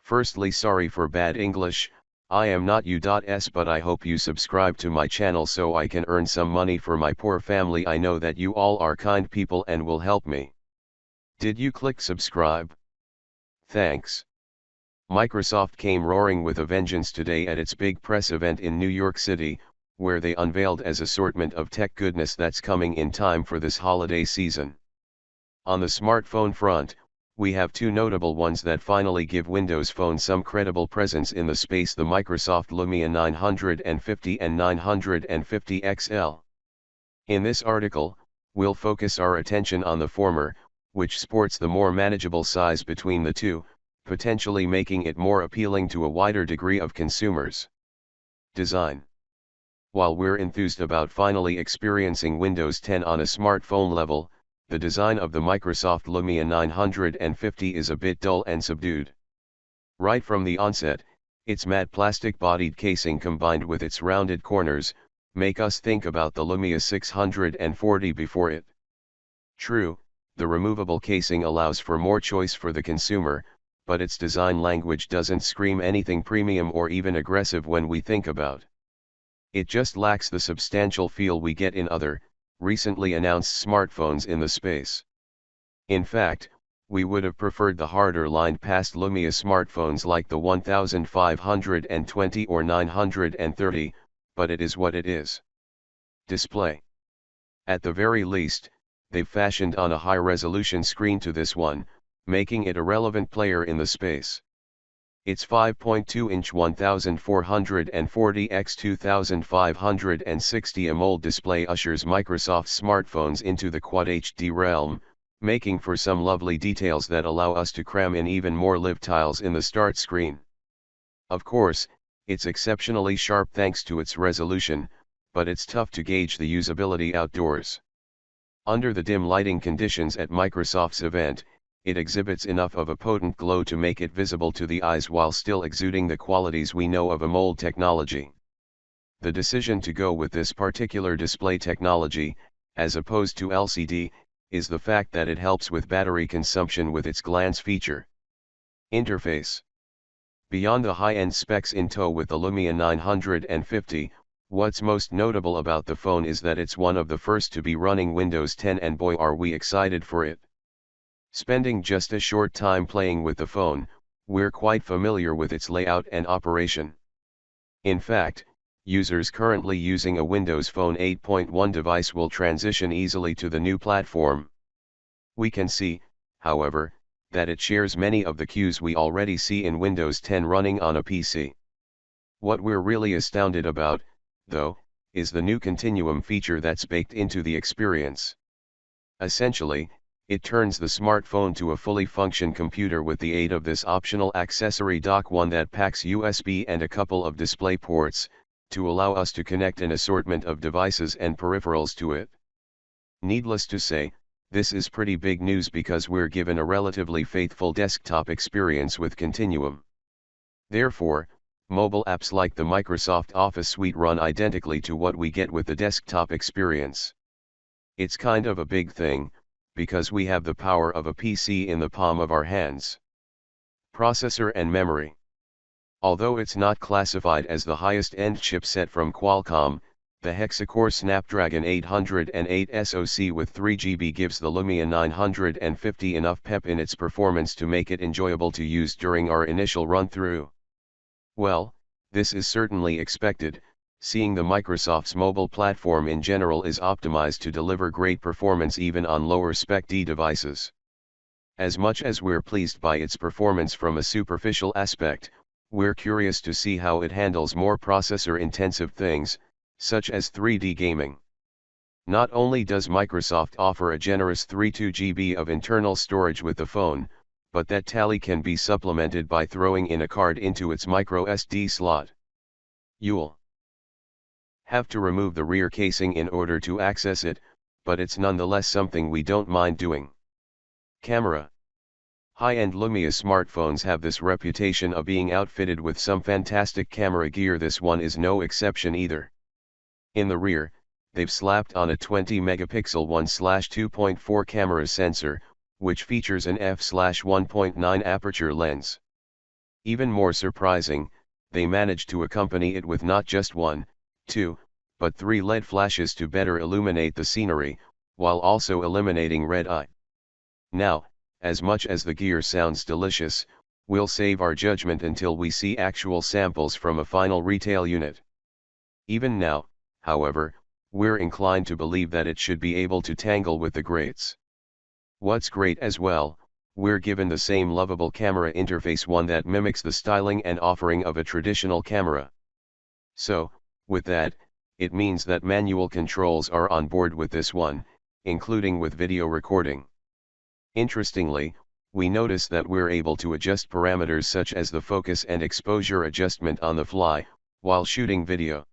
Firstly, sorry for bad English, I am not U.S, but I hope you subscribe to my channel so I can earn some money for my poor family. I know that you all are kind people and will help me. Did you click subscribe? Thanks. Microsoft came roaring with a vengeance today at its big press event in New York City, where they unveiled an assortment of tech goodness that's coming in time for this holiday season. On the smartphone front, we have two notable ones that finally give Windows Phone some credible presence in the space: the Microsoft Lumia 950 and 950 XL. In this article, we'll focus our attention on the former, which sports the more manageable size between the two, potentially making it more appealing to a wider degree of consumers. Design. While we're enthused about finally experiencing Windows 10 on a smartphone level, the design of the Microsoft Lumia 950 is a bit dull and subdued. Right from the onset, its matte plastic bodied casing combined with its rounded corners, make us think about the Lumia 640 before it. True, the removable casing allows for more choice for the consumer, but its design language doesn't scream anything premium or even aggressive when we think about. It just lacks the substantial feel we get in other, recently announced smartphones in the space. In fact, we would have preferred the harder-lined past Lumia smartphones like the 1520 or 930, but it is what it is. Display. At the very least, they've fashioned on a high-resolution screen to this one, making it a relevant player in the space. Its 5.2-inch 1440 x 2560 AMOLED display ushers Microsoft smartphones into the Quad HD realm, making for some lovely details that allow us to cram in even more live tiles in the start screen. Of course, it's exceptionally sharp thanks to its resolution, but it's tough to gauge the usability outdoors. Under the dim lighting conditions at Microsoft's event, it exhibits enough of a potent glow to make it visible to the eyes while still exuding the qualities we know of AMOLED technology. The decision to go with this particular display technology, as opposed to LCD, is the fact that it helps with battery consumption with its glance feature. Interface. Beyond the high-end specs in tow with the Lumia 950, what's most notable about the phone is that it's one of the first to be running Windows 10, and boy are we excited for it. Spending just a short time playing with the phone, we're quite familiar with its layout and operation. In fact, users currently using a Windows Phone 8.1 device will transition easily to the new platform. We can see, however, that it shares many of the cues we already see in Windows 10 running on a PC. What we're really astounded about, though, is the new Continuum feature that's baked into the experience. Essentially, it turns the smartphone to a fully functioning computer with the aid of this optional accessory dock, one that packs USB and a couple of display ports, to allow us to connect an assortment of devices and peripherals to it. Needless to say, this is pretty big news because we're given a relatively faithful desktop experience with Continuum. Therefore, mobile apps like the Microsoft Office suite run identically to what we get with the desktop experience. It's kind of a big thing, because we have the power of a PC in the palm of our hands. Processor and memory. Although it's not classified as the highest-end chipset from Qualcomm, the hexa-core Snapdragon 808 SoC with 3GB gives the Lumia 950 enough pep in its performance to make it enjoyable to use during our initial run-through. Well, this is certainly expected, seeing the Microsoft's mobile platform in general is optimized to deliver great performance even on lower spec D devices. As much as we're pleased by its performance from a superficial aspect, we're curious to see how it handles more processor-intensive things, such as 3D gaming. Not only does Microsoft offer a generous 32GB of internal storage with the phone, but that tally can be supplemented by throwing in a card into its microSD slot. You'll have to remove the rear casing in order to access it, but it's nonetheless something we don't mind doing. Camera. High-end Lumia smartphones have this reputation of being outfitted with some fantastic camera gear. This one is no exception either. In the rear, they've slapped on a 20-megapixel 1/2.4 camera sensor, which features an f/1.9 aperture lens. Even more surprising, they managed to accompany it with not just 1, 2, but 3 LED flashes to better illuminate the scenery, while also eliminating red eye. Now, as much as the gear sounds delicious, we'll save our judgment until we see actual samples from a final retail unit. Even now, however, we're inclined to believe that it should be able to tangle with the greats. What's great as well, we're given the same lovable camera interface, one that mimics the styling and offering of a traditional camera. So, with that, it means that manual controls are on board with this one, including with video recording. Interestingly, we notice that we're able to adjust parameters such as the focus and exposure adjustment on the fly, while shooting video.